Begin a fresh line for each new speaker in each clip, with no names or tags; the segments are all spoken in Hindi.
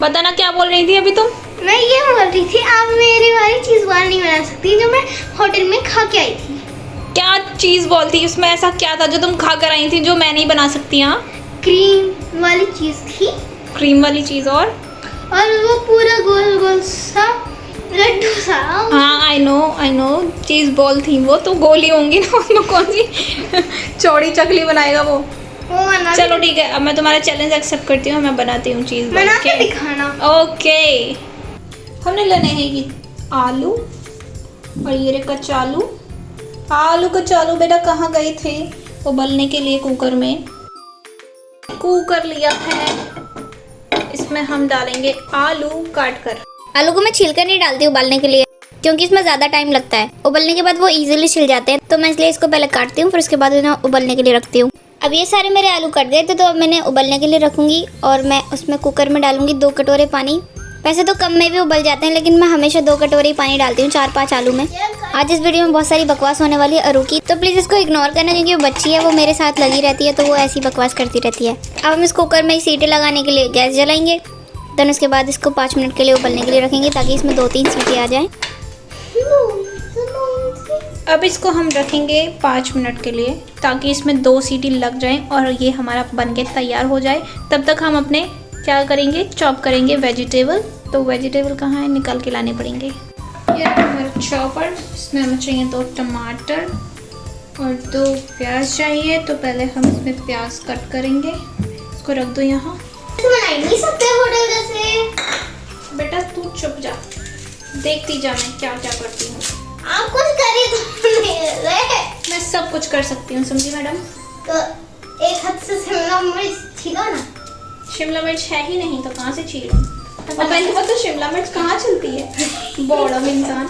बताना क्या बोल रही थी अभी तुम?
मैं ये बोल रही थी आप मेरी वाली चीज़ बार नहीं बना सकती जो मैं होटल में खा के आई थी।
क्या चीज़ बोलती? उसमें ऐसा क्या था जो तुम खा कर आई थी जो मैं नहीं बना सकती? हाँ,
क्रीम वाली चीज़ थी
क्रीम वाली चीज़। और
वो पूरा गोल गोल सा लड्डू सा।
हाँ, आई नो चीज़ बॉल थी वो, तो गोल ही होंगी ना, उसमें कौन सी चौड़ी चकली बनाएगा वो।
बना
चलो ठीक है, अब मैं तुम्हारा चैलेंज एक्सेप्ट करती हूँ, मैं बनाती हूँ चीज़
बना
बॉल
के
के।
दिखाना।
ओके, हमने लेने हैं ये आलू और ये रे कचालू। आलू कचालू बेटा कहाँ गए थे? उबलने के लिए कुकर में। कुकर लिया है, इसमें हम डालेंगे आलू काट कर।
आलू को मैं छिलकर नहीं डालती उबालने के लिए, क्योंकि इसमें ज़्यादा टाइम लगता है। उबलने के बाद वो इजीली छिल जाते हैं, तो मैं इसलिए इसको पहले काटती हूँ, फिर उसके बाद इन्हें उबलने के लिए रखती हूँ। अब ये सारे मेरे आलू कट गए थे, तो अब मैंने उबलने के लिए रखूँगी और मैं उसमें कुकर में डालूँगी 2 कटोरे पानी। वैसे तो कम में भी उबल जाते हैं, लेकिन मैं हमेशा 2 कटोरे पानी डालती हूँ 4-5 आलू में। आज इस वीडियो में बहुत सारी बकवास होने वाली है अरू की, तो प्लीज़ इसको इग्नोर करना, क्योंकि वो बच्ची है, वो मेरे साथ लगी रहती है, तो वो ऐसी बकवास करती रहती है। अब हम इस कुकर में सीटी लगाने के लिए गैस जलाएंगे, देन उसके बाद इसको 5 मिनट के लिए उबलने के लिए रखेंगे, ताकि इसमें 2-3 सीटी आ जाए।
अब इसको हम रखेंगे 5 मिनट के लिए, ताकि इसमें 2 सीटी लग जाएं और ये हमारा बन के तैयार हो जाए। तब तक हम अपने क्या करेंगे, चॉप करेंगे वेजिटेबल। तो वेजिटेबल कहाँ है, निकाल के लाने पड़ेंगे। ये हमारा चॉपर, इसमें हमें चाहिए 2 टमाटर और 2 प्याज चाहिए। तो पहले हम इसमें प्याज कट करेंगे, इसको रख दो यहाँ।
बना ही नहीं सकते होटल जैसे।
बेटा तू चुप जा, देखती जा मैं क्या क्या करती हूँ।
आप कुछ करिए तो मेरे।
मैं सब कुछ कर सकती हूँ, समझी मैडम?
तो एक हाथ से शिमला मिर्च छिला ना।
शिमला मिर्च है ही नहीं तो कहाँ से छीलूं? और पहली बात तो शिमला मिर्च कहाँ चलती है, बौड़ा इंसान।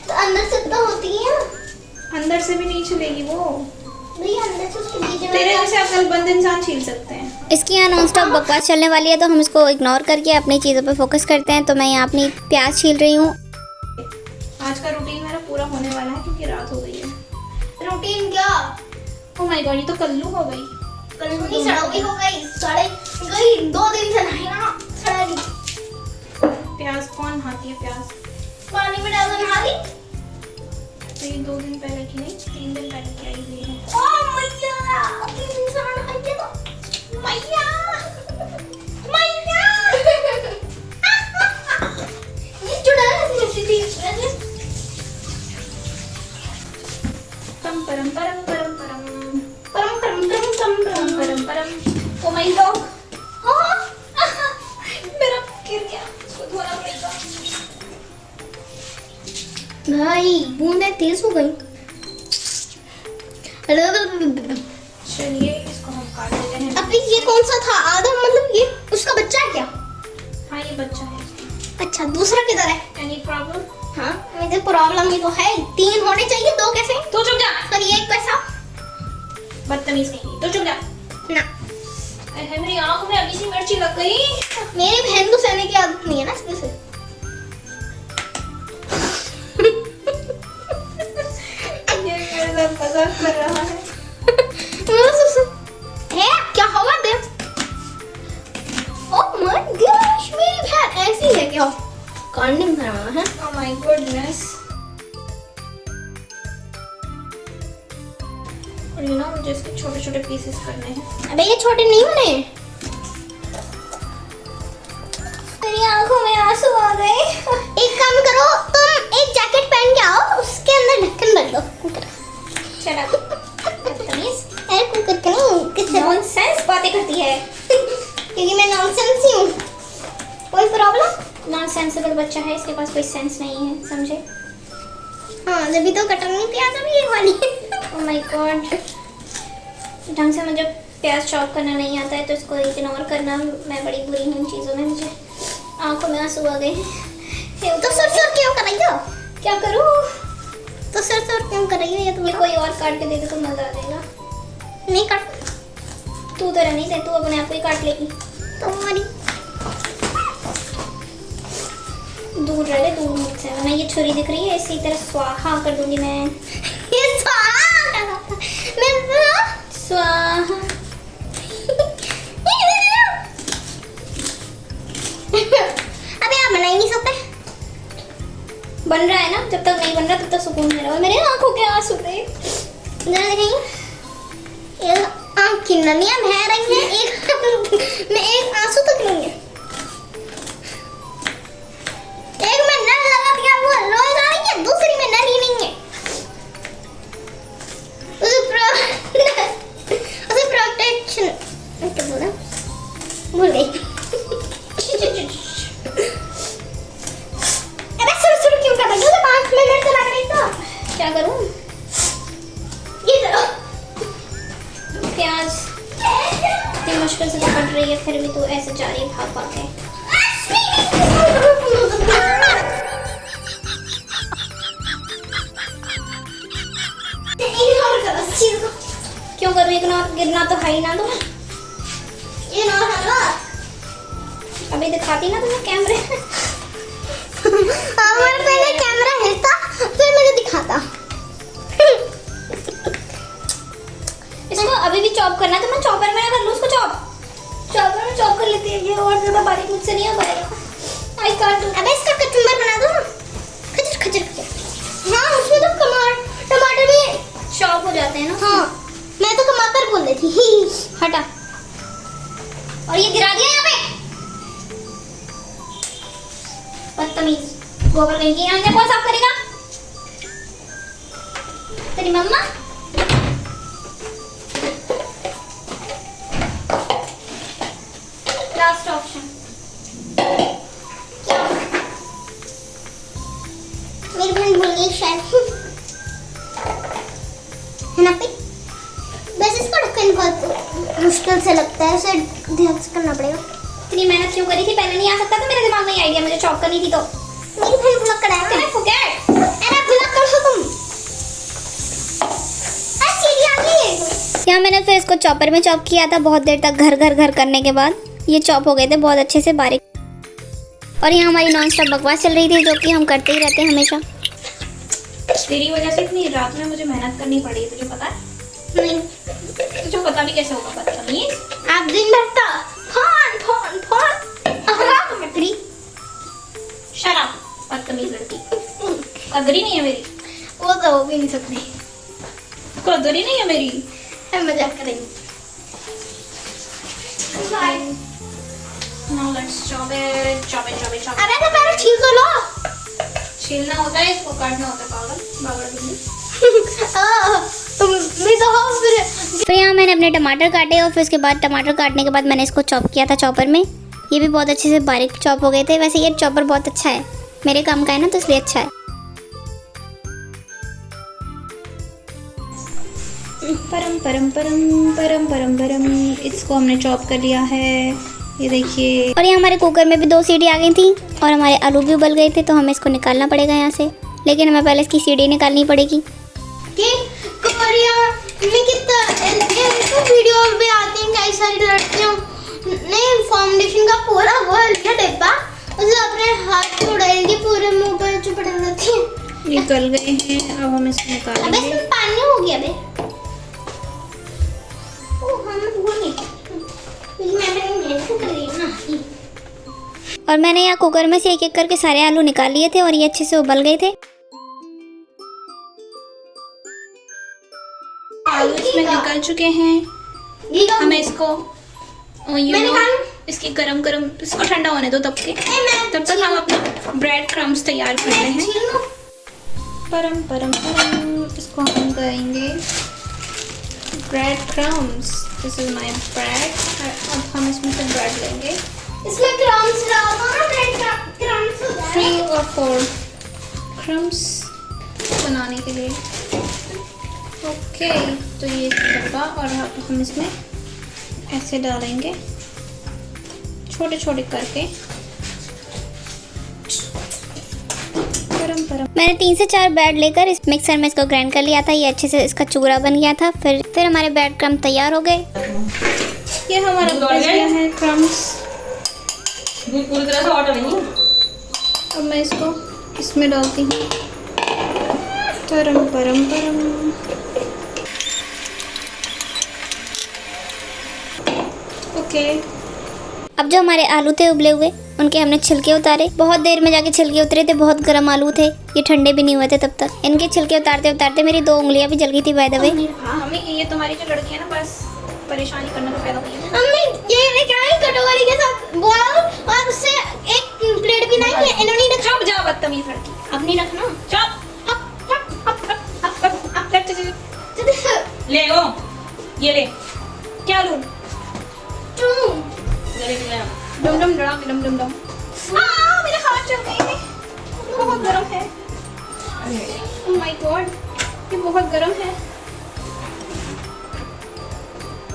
तो अंदर से तो होती है ना।
अंदर से भी नहीं छिलेगी वो,
भैया अंदर से उसके बीच में।
तेरे जैसे अक्लमंद इंसान छील सकते हैं।
इसकी यहाँ नॉन स्टॉप बकवास चलने वाली है, तो हम इसको इग्नोर करके अपनी चीज़ों पे फोकस करते हैं। तो मैं यहाँ अपनी प्याज छील रही हूँ।
आज का रूटीन मेरा पूरा होने वाला है, क्योंकि रात हो गई है।
रूटीन क्या?
ओह माय गॉड, ये तो कल्लू हो गई।
कल नहीं सड़ोगी हो गई, सड़े गई 2 दिन से नहीं ना सड़ेगी।
प्याज कौन नहाती है? प्याज
पानी में डाल नहा दी।
तो ये 2 दिन पहले की नहीं, 3 दिन पहले की आई हुई है।
ओ मैया, 3 दिन से नहाई थी तो मैया मैया ये जुड़ा है ऐसी चीज।
परम परम परम परम परम
परम परम परम परम
परम परम। ओ माय गॉड, मेरा गिर गया, इसको धोना पड़ेगा।
भाई बूंदे तेज हो गई।
चलिए इसको हम काट देते हैं।
अभी ये कौन सा था? आधा मतलब ये उसका बच्चा है क्या?
हाँ ये बच्चा है।
अच्छा दूसरा किधर है?
Any problem?
हाँ मुझे प्रॉब्लम ही तो है। 3 होने चाहिए, 2 कैसे?
तो चुप जा,
पर ये एक कैसा?
बदतमीज नहीं। तो चुप जा।
ना
अरे मेरी आंख में अभी सी मिर्ची लग गई।
मेरी बहन को सहने की आदत नहीं है ना इसलिए से।
ये मेरे साथ मजाक कर रहा है।
है क्या होगा दे? ओह माय गॉश, मेरी बहन ऐसी है क्या? कांडिंग कर रहा है।
Oh my goodness. और यू नो मुझे इसके छोटे छोटे पीसेस करने हैं।
अबे ये छोटे नहीं बने। मेरी आंखों में आंसू आ गए। एक काम करो, तुम एक जैकेट पहन के आओ, उसके अंदर ढक्कन भर दो।
चल बदतमीज,
अरे कुकर का नहीं, किससे?
नॉनसेंस बातें करती है।
क्योंकि मैं नॉनसेंस ही हूँ। कोई प्रॉब्लम?
नॉनसेंसिबल बच्चा है, इसके पास कोई सेंस नहीं है, समझे?
हाँ जब तो कटरनी प्याज अभी ये वाली।
ओह माय गॉड, ढंग से मुझे प्याज चॉप करना नहीं आता है, तो इसको इग्नोर करना। मैं बड़ी बुरी हूँ इन चीज़ों में, मुझे आंखों में आंसू आ गए।
तो सर क्यों कर रही हो?
क्या करूँ?
तो सर क्यों कर रही हो? ये
ये कोई और काट के दे दे तो मजा आ जाएगा।
नहीं काट।
तू तो नहीं दे, तू अपने आप को ही काट लेगी।
तुम्हारी
दूर रह, दूर मुझसे, वरना ये छुरी दिख रही है, इसी तरह स्वाहा कर दूंगी मैं।
ये स्वाहा मैं
स्वाहा।
बन रहा है ना, जब तक नहीं बन रहा तब तक सुकून में रहो। मेरे आंखों के आंसू थे।
जरा देखेंगे, ये आँख की नलियाँ बह रही हैं। मैं एक आंसू तक लूंगी। एक में नल लगा दिया, वो रोज आ रही है, दूसरी में नल ही नहीं है। उसे प्रोटेक्शन क्या बोला, भूल गई। अरे सुर क्यों कर रही हो? 5 मिनट से लग रही तो
क्या करूं?
ये करो।
प्याज इतनी मुश्किल से तो कट रही है, फिर भी तू ऐसे जा रही है भाग भाग के।
इग्नोर करो इस चीज को।
क्यों कर रही है इग्नोर? गिरना तो है ही ना। तुम
इग्नोर करो।
अभी दिखाती ना तुम्हें कैमरे।
हमारे पहले कैमरा हिलता, फिर मुझे दिखाता।
इसको अभी भी चॉप करना है तो मैं चॉपर में ना कर लूँ उसको चॉप। चॉपर में चॉप कर लेती है, ये और ज्यादा बारीक मुझसे नहीं हो पाएगा। I can't do.
अबे इसका कचुम्बर बना दो ना। खचर खचर खचर। हाँ उसमें तो टमाटर भी
चॉप हो जाते हैं ना।
हाँ मैं तो टमाटर बोल रही थी।
हटा। और ये गिरा दिया यहाँ पे, बदतमीज। गोबर कहीं की यहाँ कौन साफ करेगा? तेरी मम्मा। Last option.
मेरी बहन भूल गई शायद, है ना पे? वैसे इसका ढक्कन बहुत मुश्किल से लगता है, उसे ध्यान से करना पड़ेगा।
इतनी मेहनत क्यों करी थी? पहले नहीं आ सकता था मेरे दिमाग में ये आइडिया, मुझे चॉप करनी थी तो।
मेरी बहन ब्लॉक कराया।
Can I forget?
अरे ब्लॉक करो तुम। सीढ़ी आ गई।
यहाँ मैंने फिर इसको चॉपर में चॉप किया था बहुत देर तक, घर करने के बाद ये चॉप हो गए थे बहुत अच्छे से बारीक। और यहाँ हमारी नॉन स्टॉप बकवास चल रही थी, जो कि हम करते ही रहते हैं हमेशा।
तेरी वजह से इतनी रात में मुझे मेहनत करनी पड़ी, तुझे पता है?
नहीं
तुझे पता भी कैसे होगा? बदतमीज।
आप दिन भर तो फोन
कदरी। शराब। बदतमीज लड़की। कदरी नहीं है मेरी।
वो तो हो भी नहीं सकती।
कदरी नहीं है मेरी।
हम मजाक करेंगे।
Now let's chop it.
अबे तो पहले छील तो लो।
छीलना होता है, इसको काटना होता है। पागल बिल्ली।
तुम भी तो हो फिर।
तो यहाँ मैंने अपने टमाटर काटे और फिर उसके बाद टमाटर काटने के बाद मैंने इसको चॉप किया था चॉपर में। ये भी बहुत अच्छे से बारीक चॉप हो गए थे। वैसे ये चॉपर बहुत अच्छा है, मेरे काम का है ना, तो इसलिए अच्छा है।
परम इसको हमने चॉप कर लिया है, ये देखिए।
और ये हमारे कुकर में भी 2 सीटी आ गई थी और हमारे आलू भी उबल गए थे, तो हमें इसको निकालना पड़ेगा यहाँ से। लेकिन हमें पहले इसकी सीटी निकालनी पड़ेगी।
कोरिया में कितना वीडियो भी आती हैं, कई सारी लड़कियों ने फाउंडेशन का पूरा वो लिया डिब्बा, उसे अपने हाथ में उड़ाएंगे, पूरे मुंह पर चुपड़ जाती है।
ये गल गए हैं, अब हम इसको
अबे
निकालेंगे।
इसमें पानी हो गया बे। ओह हम भूल गए,
और मैंने यहाँ कुकर में से एक एक करके सारे आलू निकाल लिए थे और ये अच्छे से उबल गए थे।
आलू इसमें निकल चुके हैं। हमें इसको इसकी गरम इसको ठंडा होने दो तब तक हम अपना ब्रेड क्रम्स तैयार कर रहे हैं। परम इसको हम करेंगे bread crumbs. This is my bread. अब हम इसमें से ब्रेड लेंगे।
इसमें क्रम्स डालो ना, ब्रेड क्रम्स हो जाए।
3 और 4 क्रम्स बनाने के लिए। ओके, तो ये डब्बा और हम इसमें ऐसे डालेंगे छोटे छोटे करके। परम
मैंने 3 से 4 ब्रेड लेकर इस मिक्सर में इसको ग्राइंड कर लिया था। ये अच्छे से इसका चूरा बन गया था। फिर हमारे ब्रेड क्रम तैयार हो गए।
ये हमारा बच गया है क्रम्स।
पूरी तरह से ऑर्डर नहीं।
अब मैं इसको इसमें डालती हूँ। परम ओके।
अब जो हमारे आलू थे उबले हुए, उनके हमने छिलके उतारे। बहुत देर में जाके छिलके उतरे थे, बहुत गर्म आलू थे, ये ठंडे भी नहीं हुए थे तब तक। इनके छिलके उतारते उतारते मेरी 2 उंगलियां भी जल गई थी बाय द वे।
मम्मी ये तुम्हारी जो लड़की है ना बस परेशानी करने को पैदा हुई है।
मम्मी ये क्या है, कटोरी के साथ बॉल और उससे एक प्लेट भी नहीं है, इन्होंने रखा।
चुप जाओ बदतमीज लड़की,
अब नहीं रखना।
चुप। ले लो, ये ले, क्या लूं? डम डम डम डम डम डम। मेरे हाथ चल गए, बहुत गर्म है। ओह माय गॉड, ये बहुत गर्म है।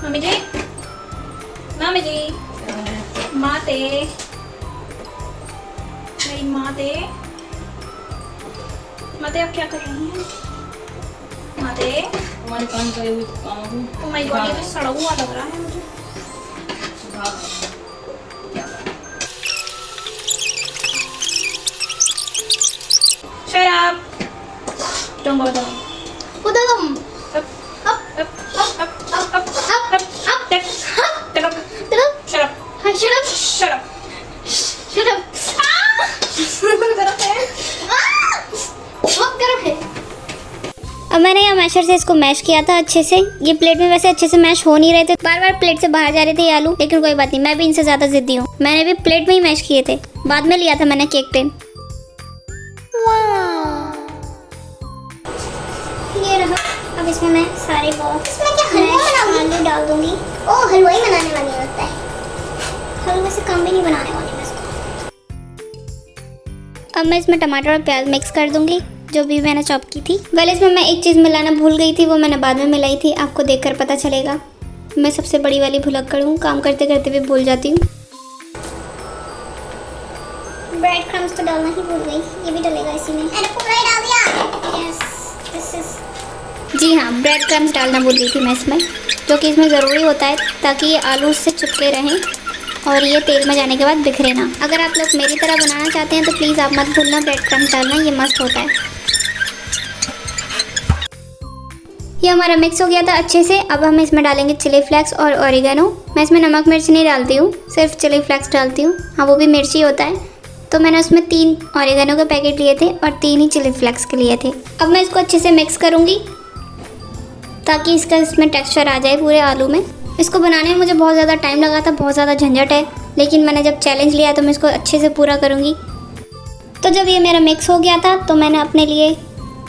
मम्मी जी, मम्मी जी, माते, मेरी माते, माते आप क्या कर रही हैं? माते,
हमारे काम करे हुए काम को
ओह माय गॉड, ये तो सड़ा हुआ लग रहा है मुझे। Shut up! Don't go down.
उधर तुम
Up, up, up, up, up, up, up, up, up, up. Shut up.
Shut up
Shut up.
Shut up.
गरम है।
बहुत गर्म है।
अब मैंने यहाँ मैशर से इसको मैश किया था अच्छे से। ये प्लेट में वैसे अच्छे से मैश हो नहीं रहे थे, बार बार प्लेट से बाहर जा रहे थे ये आलू, लेकिन कोई बात नहीं, मैं भी इनसे ज़्यादा जिद्दी हूँ। मैंने भी प्लेट में ही मैश किए थे, बाद में लिया था मैंने केक टिन।
ये रहा।
अब इसमें मैं सारे बॉक्स
इसमें क्या हलवा बनाऊंगी?
आलू डाल दूंगी।
ओह हलवाई बनाने वाली है लगता है।
हलवे से कम भी नहीं बनाने वाली मैं इसको। अब मैं इसमें टमाटर और प्याज मिक्स कर दूंगी, जो भी मैंने चॉप की थी। पहले इसमें मैं एक चीज़ मिलाना भूल गई थी, वो मैंने बाद में मिलाई थी, आपको देखकर पता चलेगा। मैं सबसे बड़ी वाली भुलक्कड़ हूँ, काम करते करते भी भूल जाती हूँ। ब्रेड क्रम्स तो डालना ही भूल गई, ये भी डलेगा इसी में।
मैंने पूरा ही डाल दिया।
Yes, this is. जी हाँ, ब्रेड क्रम्स डालना भूल गई थी मैं इसमें, जो कि इसमें ज़रूरी होता है ताकि ये आलू उससे चिपके रहें और ये तेल में जाने के बाद बिखरे ना। अगर आप लोग मेरी तरह बनाना चाहते हैं तो प्लीज़ आप मत भूलना ब्रेड क्रम्स डालना, ये मस्त होता है। ये हमारा मिक्स हो गया था अच्छे से। अब हम इसमें डालेंगे चिली फ्लेक्स और ऑरिगेनो। मैं इसमें नमक मिर्च नहीं डालती हूँ, सिर्फ चिली फ्लेक्स डालती हूँ। हाँ, वो भी मिर्ची होता है। तो मैंने उसमें 3 ऑरिगेनो के पैकेट लिए थे और 3 ही चिली फ्लेक्स के लिए थे। अब मैं इसको अच्छे से मिक्स करूँगी ताकि इसका इसमें टेक्सचर आ जाए पूरे आलू में। इसको बनाने में मुझे बहुत ज़्यादा टाइम लगा था, बहुत ज़्यादा झंझट है, लेकिन मैंने जब चैलेंज लिया तो मैं इसको अच्छे से पूरा करूँगी। तो जब ये मेरा मिक्स हो गया था तो मैंने अपने लिए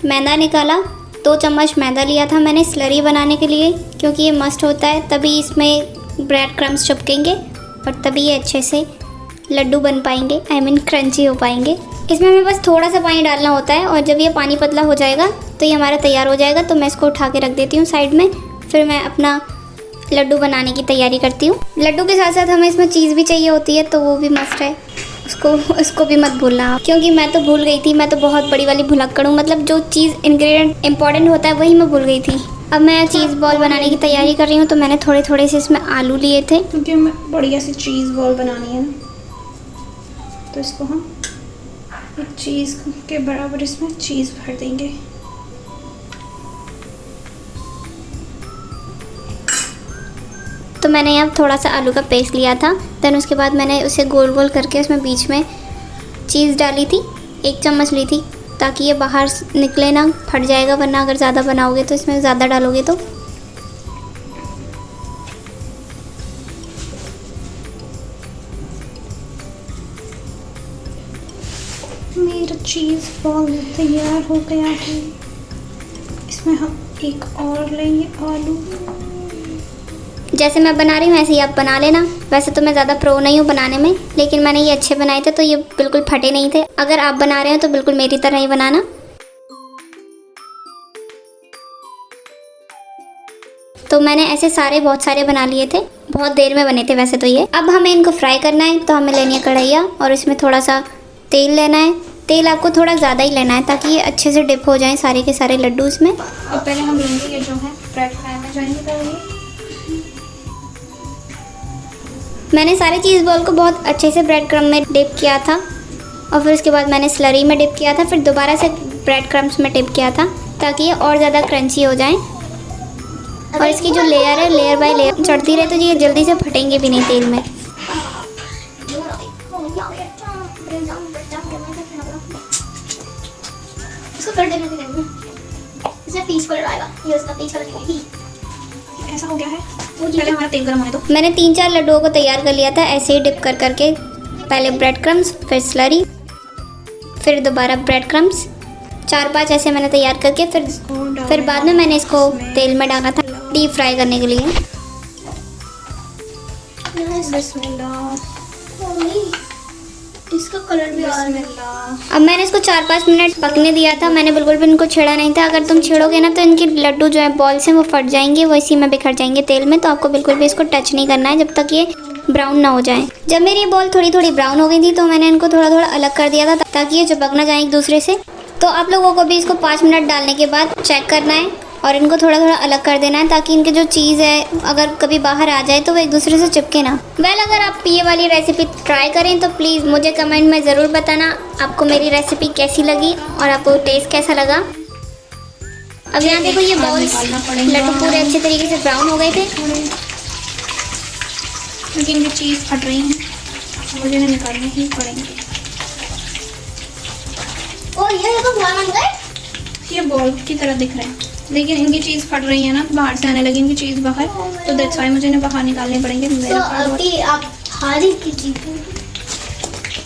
मैदा निकाला। 2 चम्मच मैदा लिया था मैंने स्लरी बनाने के लिए, क्योंकि ये मस्ट होता है, तभी इसमें ब्रेड क्रम्स चिपकेंगे और तभी ये अच्छे से लड्डू बन पाएंगे, आई मीन क्रंची हो पाएंगे। इसमें हमें बस थोड़ा सा पानी डालना होता है और जब ये पानी पतला हो जाएगा तो ये हमारा तैयार हो जाएगा। तो मैं इसको उठा के रख देती हूँ साइड में, फिर मैं अपना लड्डू बनाने की तैयारी करती हूँ। लड्डू के साथ साथ हमें इसमें चीज़ भी चाहिए होती है, तो वो भी मस्ट है, उसको भी मत भूलना आप, क्योंकि मैं तो भूल गई थी। मैं तो बहुत बड़ी वाली भुलक्कड़ हूँ, मतलब जो चीज़ इंग्रेडिएंट इंपॉर्टेंट होता है वही मैं भूल गई थी। अब मैं चीज़ बॉल बनाने की तैयारी कर रही हूँ, तो मैंने थोड़े थोड़े से इसमें आलू लिए थे,
क्योंकि हमें बढ़िया सी चीज़ बॉल बनानी है ना, तो इसको हम एक चीज़ के बराबर इसमें चीज़ भर देंगे।
तो मैंने यहाँ थोड़ा सा आलू का पेस्ट लिया था, देन उसके बाद मैंने उसे गोल गोल करके उसमें बीच में चीज़ डाली थी। 1 चम्मच ली थी ताकि ये बाहर निकले ना, फट जाएगा वरना अगर ज़्यादा बनाओगे तो, इसमें ज़्यादा डालोगे तो।
मेरा चीज़ बॉल तैयार हो गया है। इसमें हम एक और लेंगे आलू।
जैसे मैं बना रही हूँ ऐसे ही आप बना लेना। वैसे तो मैं ज़्यादा प्रो नहीं हूँ बनाने में, लेकिन मैंने ये अच्छे बनाए थे तो ये बिल्कुल फटे नहीं थे। अगर आप बना रहे हो तो बिल्कुल मेरी तरह ही बनाना। तो मैंने ऐसे सारे बहुत सारे बना लिए थे, बहुत देर में बने थे वैसे तो ये। अब हमें इनको फ्राई करना है, तो हमें लेनी है कढ़ैया और इसमें थोड़ा सा तेल लेना है। तेल आपको थोड़ा ज़्यादा ही लेना है ताकि ये अच्छे से डिप हो जाएं सारे के सारे लड्डू इसमें।
और पहले हम लेंगे ये जो है ब्रेड फ्राई में जाएंगे, तो ये
मैंने सारे चीज़ बॉल को बहुत अच्छे से ब्रेड क्रम्ब में डिप किया था और फिर उसके बाद मैंने स्लरी में डिप किया था, फिर दोबारा से ब्रेड क्रम्ब्स में डिप किया था ताकि ये और ज़्यादा क्रंची हो जाएं। और इसकी जो लेयर है, लेयर बाय लेयर चढ़ती रहे तो ये जल्दी से फटेंगे भी नहीं तेल में।
इसको कर देना भी करना, इसमें पीच कलर आएगा, ये उसका पीच कलर नहीं।
ऐसा हो गया है, पहले हमारा तेल गर्म होने दो।
मैंने 3-4 लड्डुओं को तैयार कर लिया था ऐसे ही डिप कर करके। पहले ब्रेड क्रम्स, फिर स्लरी, फिर दोबारा ब्रेड क्रम्स, 4-5 ऐसे मैंने तैयार करके फिर बाद में मैंने इसको तेल में डाला था डीप फ्राई करने के लिए।
इसका कलर भी आ रहा है।
अब मैंने इसको 4-5 मिनट पकने दिया था। मैंने बिल्कुल भी इनको छेड़ा नहीं था। अगर तुम छेड़ोगे ना तो इनके लड्डू जो है बॉल्स हैं वो फट जाएंगे, वो इसी में बिखर जाएंगे तेल में। तो आपको बिल्कुल भी इसको टच नहीं करना है जब तक ये ब्राउन ना हो जाए। जब मेरी ये बॉल थोड़ी थोड़ी ब्राउन हो गई थी तो मैंने इनको थोड़ा थोड़ा अलग कर दिया था ताकि ये चिपक ना जाए एक दूसरे से। तो आप लोगों को भी इसको 5 मिनट डालने के बाद चेक करना है और इनको थोड़ा थोड़ा अलग कर देना है ताकि इनके जो चीज़ है अगर कभी बाहर आ जाए तो वो एक दूसरे से चिपके ना। अगर आप ये वाली रेसिपी ट्राई करें तो प्लीज़ मुझे कमेंट में ज़रूर बताना आपको मेरी रेसिपी कैसी लगी और आपको टेस्ट कैसा लगा। अब यहाँ देखो ये बॉल्स लड्डू पूरे अच्छे तरीके से ब्राउन हो गए थे
क्योंकि इनकी चीज़ फट रही है, मुझे इन्हें निकालने ही पड़ेंगे।
ओ ये तो बॉल बन गए।
ये बॉल की तरह दिख रहे हैं लेकिन इनकी चीज़ फट रही है ना, बाहर से आने लगी इनकी चीज़ बाहर, तो दैट्स व्हाई मुझे इन्हें बाहर निकालने पड़ेंगे।
तो अभी आप हारी की जीत।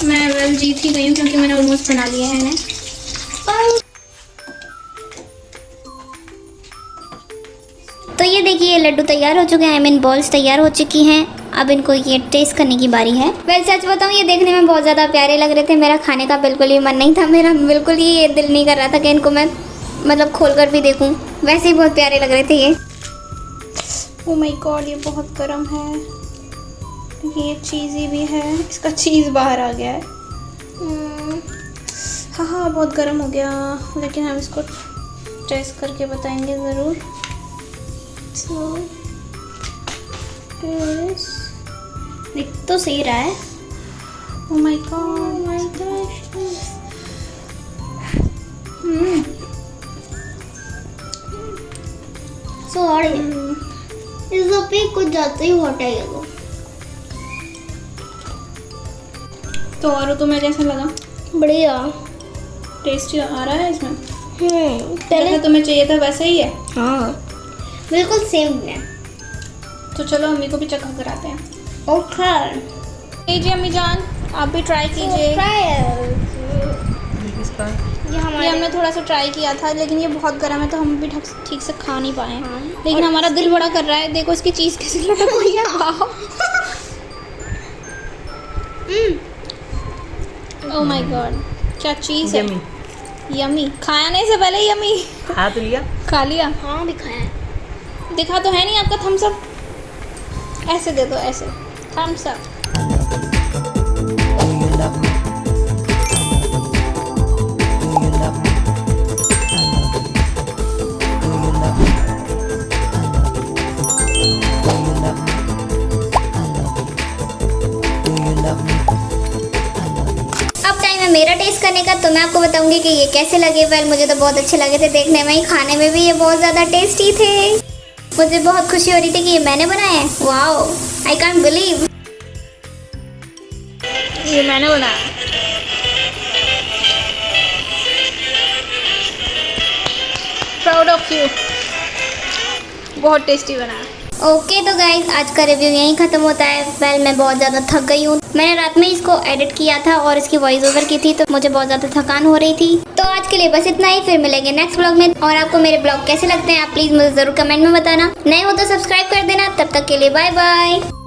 मैं वेल जीत ही गई हूँ क्योंकि मैंने ऑलमोस्ट बना लिया है इन्हें।
तो ये देखिए लड्डू तैयार हो चुके हैं, आई मीन बॉल्स तैयार हो चुकी हैं। अब इनको ये टेस्ट करने की बारी है। वेल सच बताऊँ ये देखने में बहुत ज़्यादा प्यारे लग रहे थे। मेरा खाने का बिल्कुल ही मन नहीं था, मेरा बिल्कुल ही ये दिल नहीं कर रहा था कि इनको मैं मतलब खोल कर भी देखूं। वैसे ही बहुत प्यारे लग रहे थे ये।
ओह माय गॉड ये बहुत गर्म है, ये चीज़ी भी है, इसका चीज़ बाहर आ गया है। हाँ बहुत गर्म हो गया, लेकिन हम इसको टेस्ट करके बताएंगे ज़रूर।
दिख तो सही रहा है।
ओह माय गॉड
इस पे कुछ ज़्यादा ही हॉट है ये
तो और तुम्हें कैसा लगा?
बढ़िया
टेस्टी आ रहा है इसमें?
पहले
जैसा तुम्हें चाहिए था वैसा ही है?
हाँ बिल्कुल सेम है।
तो चलो अम्मी को भी चखा कराते हैं।
ओके
लीजिए अम्मी जान, आप भी ट्राई कीजिए। ये हमने थोड़ा सा ट्राई किया था लेकिन ये बहुत गर्म है तो हम भी ठीक से खा नहीं पाए। लेकिन हमारा दिल बड़ा कर रहा है, देखो इसकी चीज़ कैसी लटक रही है। ओह माय गॉड क्या चीज़ है, यमी। खाया नहीं से पहले यमी
खा तो लिया,
खा लिया।
हाँ दिखाया है।
दिखा तो है नहीं आपका थम्स अप, ऐसे दे दो, ऐसे थम्स अप।
मेरा टेस्ट करने का तो मैं आपको बताऊंगी कि ये कैसे लगे। वेल मुझे तो बहुत अच्छे लगे थे देखने में ही, खाने में भी ये बहुत ज़्यादा टेस्टी थे। मुझे बहुत खुशी हो रही थी कि ये मैंने बनाए हैं। वाओ आई कांट बिलीव
ये मैंने बनाया। प्राउड ऑफ यू, बहुत टेस्टी बनाया।
ओके तो गाइज आज का रिव्यू यहीं ख़त्म होता है। वेल मैं बहुत ज़्यादा थक गई हूँ। मैंने रात में इसको एडिट किया था और इसकी वॉइस ओवर की थी तो मुझे बहुत ज़्यादा थकान हो रही थी। तो आज के लिए बस इतना ही, फिर मिलेंगे नेक्स्ट ब्लॉग में। और आपको मेरे ब्लॉग कैसे लगते हैं आप प्लीज़ मुझे ज़रूर कमेंट में बताना। नए हो तो सब्सक्राइब कर देना। तब तक के लिए बाय बाय।